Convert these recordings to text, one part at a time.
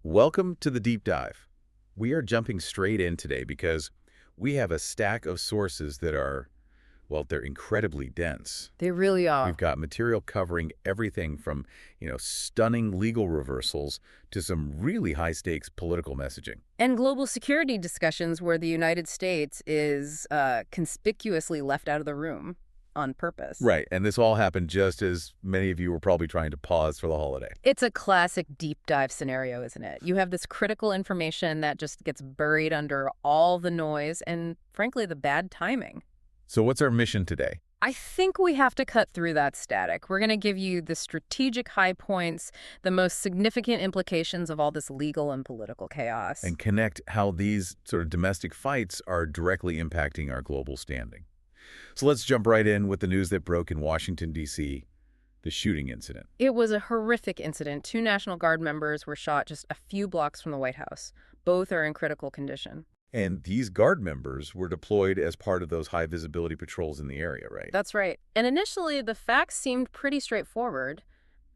Welcome to the deep dive. We are jumping straight in today because we have a stack of sources that are, well, they're incredibly dense. They really We've are. got material covering everything from, stunning legal reversals to some really high-stakes political messaging. And global security discussions where the United States is conspicuously left out of the room on purpose. Right, and this all happened just as many of you were probably trying to pause for the holiday. It's a classic deep dive scenario, isn't it? You have this critical information that just gets buried under all the noise and, frankly, the bad timing. So what's our mission today? I think we have to cut through that static. We're going to give you the strategic high points, the most significant implications of all this legal and political chaos. And connect how these sort of domestic fights are directly impacting our global standing. So let's jump right in with the news that broke in Washington, D.C., the shooting incident. It was a horrific incident. 2 National Guard members were shot just a few blocks from the White House. Both are in critical condition. And these Guard members were deployed as part of those high-visibility patrols in the area, right? That's right. And initially, the facts seemed pretty straightforward.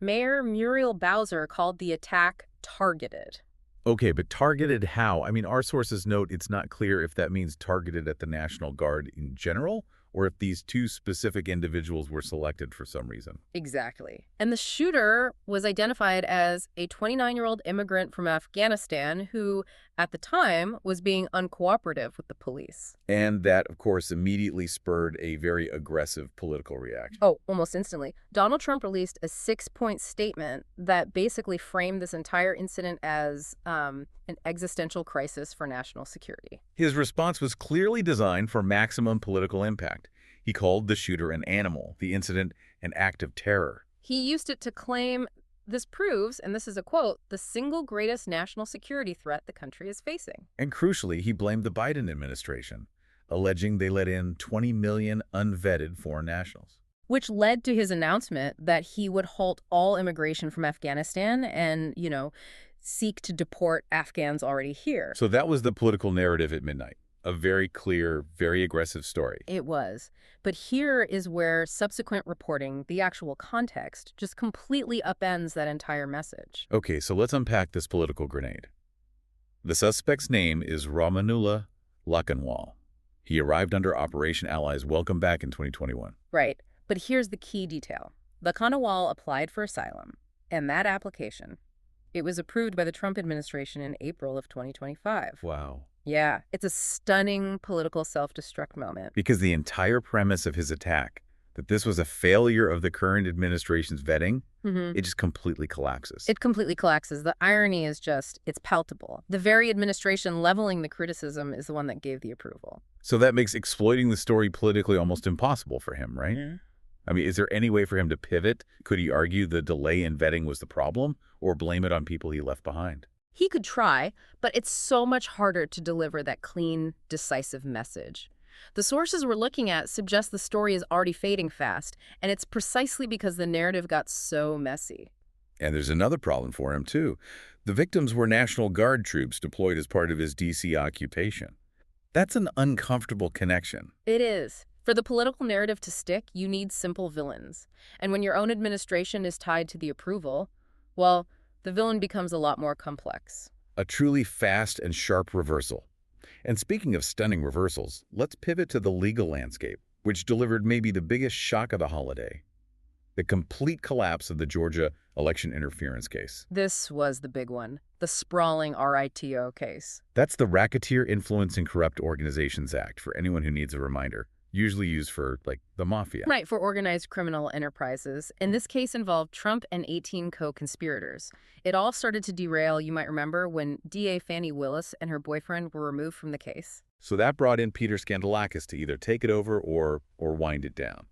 Mayor Muriel Bowser called the attack targeted. Okay, but targeted how? I mean, our sources note it's not clear if that means targeted at the National Guard in general, or if these 2 specific individuals were selected for some reason. Exactly. And the shooter was identified as a 29-year-old immigrant from Afghanistan who, at the time, was being uncooperative with the police. And that, of course, immediately spurred a very aggressive political reaction. Oh, almost instantly. Donald Trump released a 6-point statement that basically framed this entire incident as an existential crisis for national security. His response was clearly designed for maximum political impact. He called the shooter an animal, the incident an act of terror. He used it to claim, "This proves," and this is a quote, "the single greatest national security threat the country is facing." And crucially, he blamed the Biden administration, alleging they let in 20 million unvetted foreign nationals. Which led to his announcement that he would halt all immigration from Afghanistan and, seek to deport Afghans already here. So that was the political narrative at midnight. A very clear, very aggressive story. It was. But here is where subsequent reporting, the actual context, just completely upends that entire message. Okay, so let's unpack this political grenade. The suspect's name is Ramanullah Lakhanwal. He arrived under Operation Allies Welcome Back in 2021. Right. But here's the key detail. Lakhanwal applied for asylum, and that application, it was approved by the Trump administration in April of 2025. Wow. Yeah, it's a stunning political self-destruct moment. Because the entire premise of his attack, that this was a failure of the current administration's vetting, it just completely collapses. It completely collapses. The irony is just, it's palpable. The very administration leveling the criticism is the one that gave the approval. So that makes exploiting the story politically almost impossible for him, right? Yeah. I mean, is there any way for him to pivot? Could he argue the delay in vetting was the problem, or blame it on people he left behind? He could try, but it's so much harder to deliver that clean, decisive message. The sources we're looking at suggest the story is already fading fast, and it's precisely because the narrative got so messy. And there's another problem for him, too. The victims were National Guard troops deployed as part of his D.C. occupation. That's an uncomfortable connection. It is. For the political narrative to stick, you need simple villains. And when your own administration is tied to the approval, well, the villain becomes a lot more complex. A truly fast and sharp reversal. And speaking of stunning reversals, let's pivot to the legal landscape, which delivered maybe the biggest shock of the holiday: the complete collapse of the Georgia election interference case. This was the big one, the sprawling RITO case. That's the Racketeer Influence and Corrupt Organizations Act, for anyone who needs a reminder. Usually used for, the mafia. Right, for organized criminal enterprises. And this case involved Trump and 18 co-conspirators. It all started to derail, you might remember, when DA Fani Willis and her boyfriend were removed from the case. So that brought in Peter Skandalakis to either take it over or wind it down.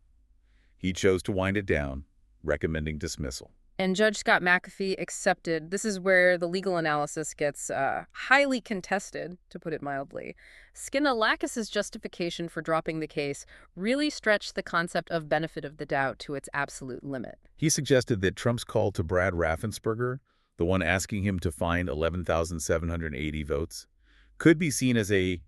He chose to wind it down, recommending dismissal. And Judge Scott McAfee accepted. This is where the legal analysis gets highly contested, to put it mildly. Skandalakis' justification for dropping the case really stretched the concept of benefit of the doubt to its absolute limit. He suggested that Trump's call to Brad Raffensperger, the one asking him to find 11,780 votes, could be seen as a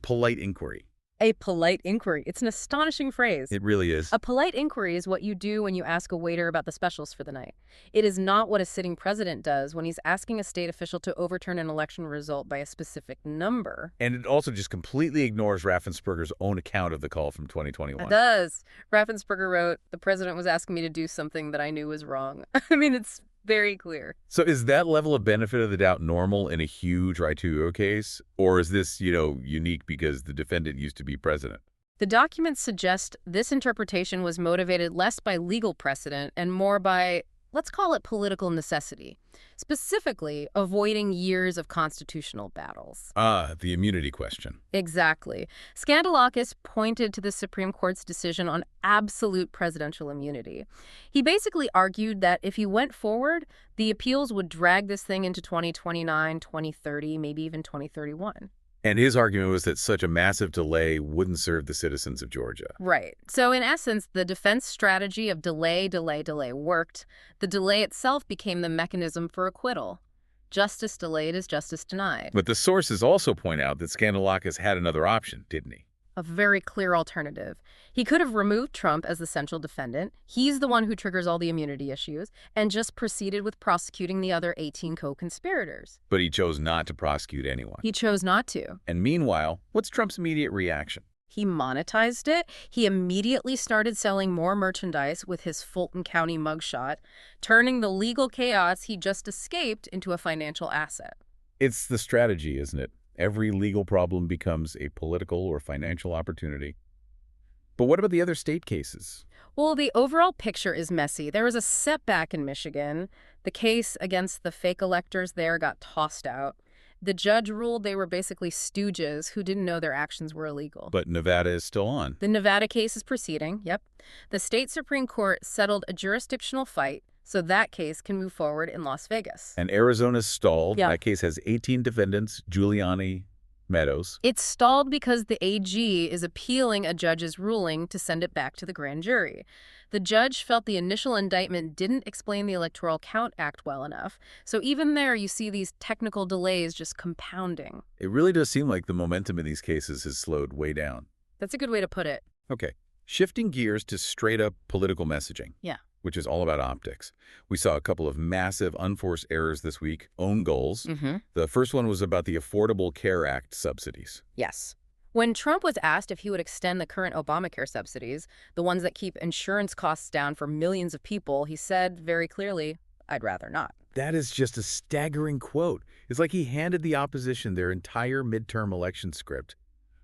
polite inquiry. A polite inquiry. It's an astonishing phrase. It really is. A polite inquiry is what you do when you ask a waiter about the specials for the night. It is not what a sitting president does when he's asking a state official to overturn an election result by a specific number. And it also just completely ignores Raffensperger's own account of the call from It 2021. does. Raffensperger wrote, "The president was asking me to do something that I knew was wrong." I mean, it's very clear. So is that level of benefit of the doubt normal in a huge right to case? Or is this, unique because the defendant used to be president? The documents suggest this interpretation was motivated less by legal precedent and more by, let's call it, political necessity, specifically avoiding years of constitutional battles. The immunity question. Exactly. Skandalakis pointed to the Supreme Court's decision on absolute presidential immunity. He basically argued that if he went forward, the appeals would drag this thing into 2029, 2030, maybe even 2031. And his argument was that such a massive delay wouldn't serve the citizens of Georgia. Right. So in essence, the defense strategy of delay, delay, delay worked. The delay itself became the mechanism for acquittal. Justice delayed is justice denied. But the sources also point out that Skandalakis had another option, didn't he? A very clear alternative. He could have removed Trump as the central defendant. He's the one who triggers all the immunity issues, and just proceeded with prosecuting the other 18 co-conspirators. But he chose not to prosecute anyone. He chose not to. And meanwhile, what's Trump's immediate reaction? He monetized it. He immediately started selling more merchandise with his Fulton County mugshot, turning the legal chaos he just escaped into a financial asset. It's the strategy, isn't it? Every legal problem becomes a political or financial opportunity. But what about the other state cases? Well, the overall picture is messy. There was a setback in Michigan. The case against the fake electors there got tossed out. The judge ruled they were basically stooges who didn't know their actions were illegal. But Nevada is still on. The Nevada case is proceeding, yep. The state Supreme Court settled a jurisdictional fight, so that case can move forward in Las Vegas. And Arizona's stalled. Yeah. That case has 18 defendants, Giuliani, Meadows. It's stalled because the AG is appealing a judge's ruling to send it back to the grand jury. The judge felt the initial indictment didn't explain the Electoral Count Act well enough, so even there you see these technical delays just compounding. It really does seem like the momentum in these cases has slowed way down. That's a good way to put it. Okay, shifting gears to straight-up political messaging. Yeah. Which is all about optics. We saw a couple of massive unforced errors this week, own goals. The first one was about the Affordable Care Act subsidies. Yes. When Trump was asked if he would extend the current Obamacare subsidies, the ones that keep insurance costs down for millions of people, he said very clearly, "I'd rather not." That is just a staggering quote. It's like he handed the opposition their entire midterm election script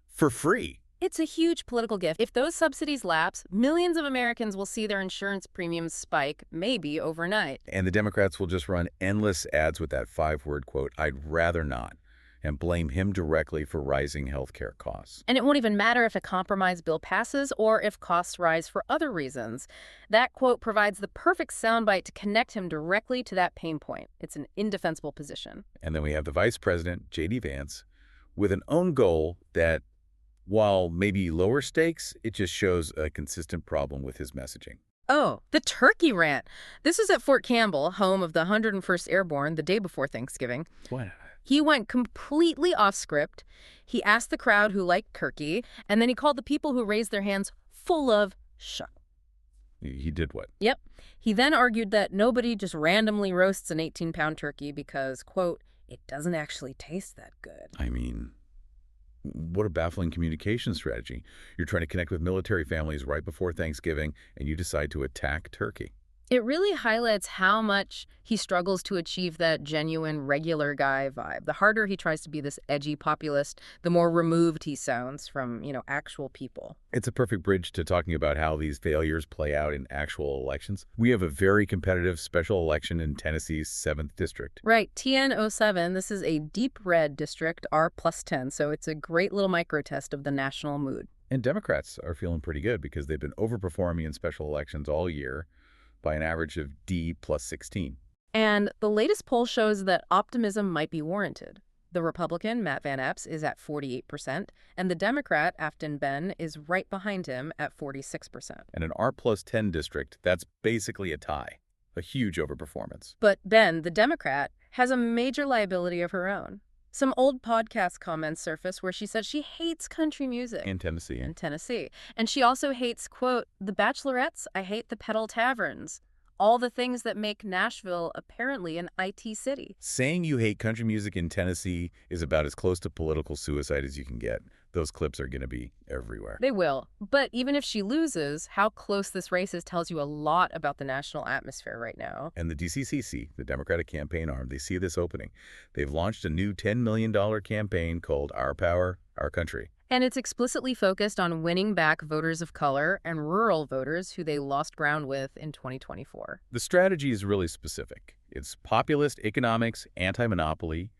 for free. It's a huge political gift. If those subsidies lapse, millions of Americans will see their insurance premiums spike, maybe overnight. And the Democrats will just run endless ads with that 5-word quote, "I'd rather not," and blame him directly for rising health care costs. And it won't even matter if a compromise bill passes or if costs rise for other reasons. That quote provides the perfect soundbite to connect him directly to that pain point. It's an indefensible position. And then we have the Vice President, J.D. Vance, with an own goal that, while maybe lower stakes, it just shows a consistent problem with his messaging. Oh, the turkey rant. This was at Fort Campbell, home of the 101st Airborne, the day before Thanksgiving. What? He went completely off script. He asked the crowd who liked turkey, and then he called the people who raised their hands full of shut. He did what? Yep. He then argued that nobody just randomly roasts an 18-pound turkey because, quote, "it doesn't actually taste that good." I mean, what a baffling communication strategy. You're trying to connect with military families right before Thanksgiving, and you decide to attack turkey. It really highlights how much he struggles to achieve that genuine, regular guy vibe. The harder he tries to be this edgy populist, the more removed he sounds from, actual people. It's a perfect bridge to talking about how these failures play out in actual elections. We have a very competitive special election in Tennessee's 7th District. Right, TN-07. This is a deep red district, R+10, so it's a great little micro test of the national mood. And Democrats are feeling pretty good because they've been overperforming in special elections all year by an average of D+16. And the latest poll shows that optimism might be warranted. The Republican, Matt Van Epps, is at 48%, and the Democrat, Afghan Ben, is right behind him at 46%. And an R+10 district, that's basically a tie. A huge overperformance. But Ben, the Democrat, has a major liability of her own. Some old podcast comments surface where she said she hates country music In Tennessee. in Tennessee. And she also hates, quote, the bachelorettes, I hate the pedal taverns. All the things that make Nashville apparently an IT city. Saying you hate country music in Tennessee is about as close to political suicide as you can get. Those clips are going to be everywhere. They will. But even if she loses, how close this race is tells you a lot about the national atmosphere right now. And the DCCC, the Democratic campaign arm, they see this opening. They've launched a new $10 million campaign called Our Power, Our Country. And it's explicitly focused on winning back voters of color and rural voters who they lost ground with in 2024. The strategy is really specific. It's populist economics, anti-monopoly,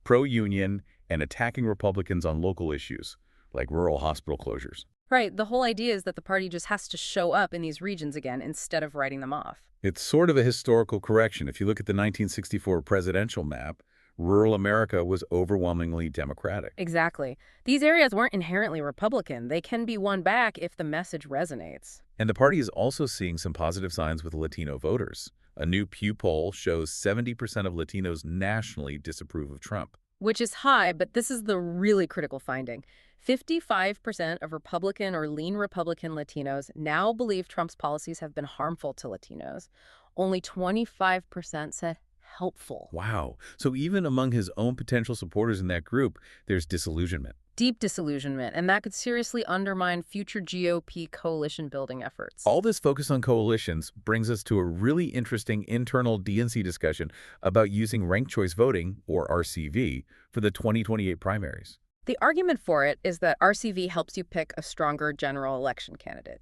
pro-union, and attacking Republicans on local issues, like rural hospital closures. Right. The whole idea is that the party just has to show up in these regions again instead of writing them off. It's sort of a historical correction. If you look at the 1964 presidential map, rural America was overwhelmingly Democratic. Exactly. These areas weren't inherently Republican. They can be won back if the message resonates. And the party is also seeing some positive signs with Latino voters. A new Pew poll shows 70% of Latinos nationally disapprove of Trump. Which is high, but this is the really critical finding. 55% of Republican or lean Republican Latinos now believe Trump's policies have been harmful to Latinos. Only 25% said helpful. Wow. So even among his own potential supporters in that group, there's disillusionment. Deep disillusionment, and that could seriously undermine future GOP coalition-building efforts. All this focus on coalitions brings us to a really interesting internal DNC discussion about using ranked choice voting, or RCV, for the 2028 primaries. The argument for it is that RCV helps you pick a stronger general election candidate.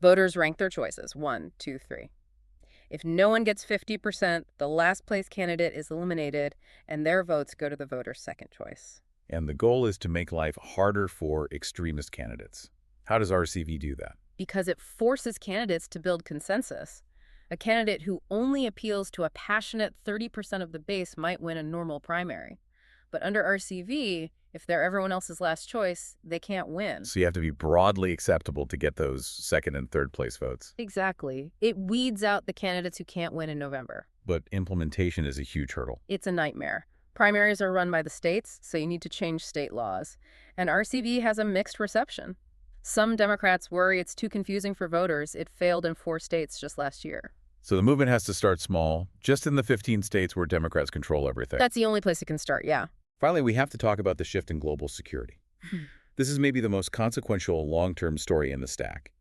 Voters rank their choices, 1, 2, 3. If no one gets 50%, the last place candidate is eliminated, and their votes go to the voter's second choice. And the goal is to make life harder for extremist candidates. How does RCV do that? Because it forces candidates to build consensus. A candidate who only appeals to a passionate 30% of the base might win a normal primary. But under RCV, if they're everyone else's last choice, they can't win. So you have to be broadly acceptable to get those second and third place votes. Exactly. It weeds out the candidates who can't win in November. But implementation is a huge hurdle. It's a nightmare. Primaries are run by the states, so you need to change state laws. And RCV has a mixed reception. Some Democrats worry it's too confusing for voters. It failed in 4 states just last year. So the movement has to start small, just in the 15 states where Democrats control everything. That's the only place it can start, yeah. Finally, we have to talk about the shift in global security. This is maybe the most consequential long-term story in the stack.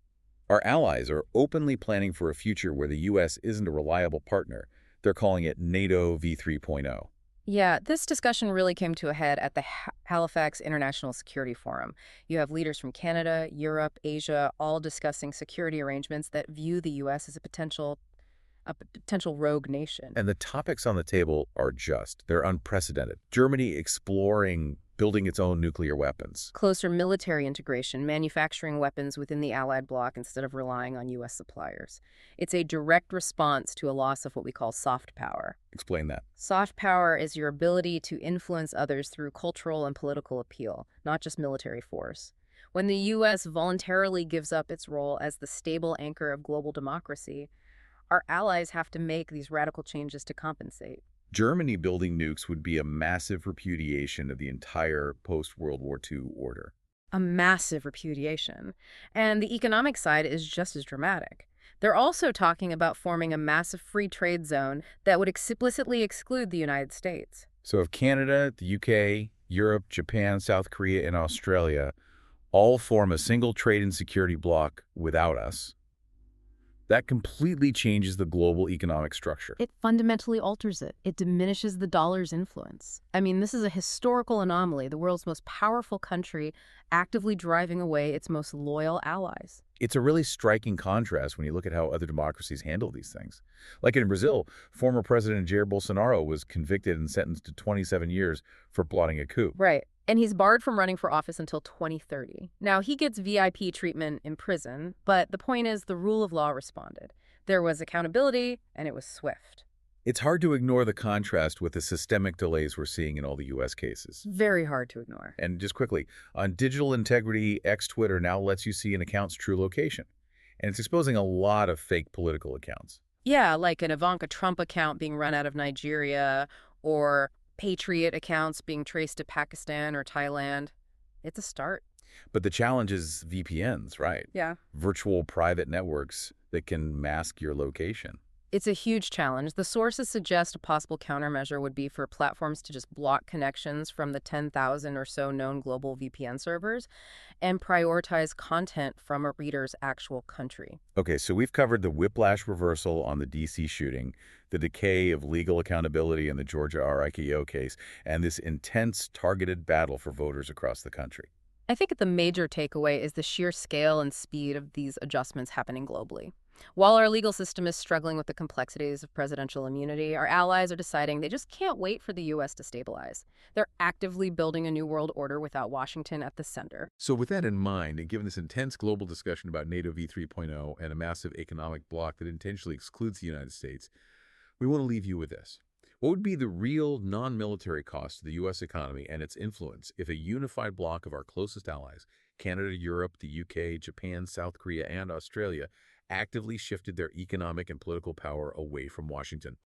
Our allies are openly planning for a future where the U.S. isn't a reliable partner. They're calling it NATO v3.0. Yeah, this discussion really came to a head at the Halifax International Security Forum. You have leaders from Canada, Europe, Asia, all discussing security arrangements that view the U.S. as a potential rogue nation. And the topics on the table are they're unprecedented. Germany exploring building its own nuclear weapons. Closer military integration, manufacturing weapons within the Allied bloc instead of relying on U.S. suppliers. It's a direct response to a loss of what we call soft power. Explain that. Soft power is your ability to influence others through cultural and political appeal, not just military force. When the U.S. voluntarily gives up its role as the stable anchor of global democracy, our allies have to make these radical changes to compensate. Germany building nukes would be a massive repudiation of the entire post-World War II order. A massive repudiation. And the economic side is just as dramatic. They're also talking about forming a massive free trade zone that would explicitly exclude the United States. So if Canada, the UK, Europe, Japan, South Korea, and Australia all form a single trade and security bloc without us, that completely changes the global economic structure. It fundamentally alters it. It diminishes the dollar's influence. I mean, this is a historical anomaly, the world's most powerful country actively driving away its most loyal allies. It's a really striking contrast when you look at how other democracies handle these things. Like in Brazil, former President Jair Bolsonaro was convicted and sentenced to 27 years for plotting a coup. Right. And he's barred from running for office until 2030. Now, he gets VIP treatment in prison, but the point is the rule of law responded. There was accountability, and it was swift. It's hard to ignore the contrast with the systemic delays we're seeing in all the U.S. cases. Very hard to ignore. And just quickly, on digital integrity, Twitter now lets you see an account's true location. And it's exposing a lot of fake political accounts. Yeah, like an Ivanka Trump account being run out of Nigeria, or Patriot accounts being traced to Pakistan or Thailand. It's a start. But the challenge is VPNs, right? Yeah. Virtual private networks that can mask your location. It's a huge challenge. The sources suggest a possible countermeasure would be for platforms to just block connections from the 10,000 or so known global VPN servers and prioritize content from a reader's actual country. Okay, so we've covered the whiplash reversal on the D.C. shooting, the decay of legal accountability in the Georgia RIKO case, and this intense, targeted battle for voters across the country. I think the major takeaway is the sheer scale and speed of these adjustments happening globally. While our legal system is struggling with the complexities of presidential immunity, our allies are deciding they just can't wait for the U.S. to stabilize. They're actively building a new world order without Washington at the center. So with that in mind, and given this intense global discussion about NATO v 3.0 and a massive economic bloc that intentionally excludes the United States, we want to leave you with this. What would be the real non-military cost to the U.S. economy and its influence if a unified bloc of our closest allies, Canada, Europe, the U.K., Japan, South Korea, and Australia, actively shifted their economic and political power away from Washington?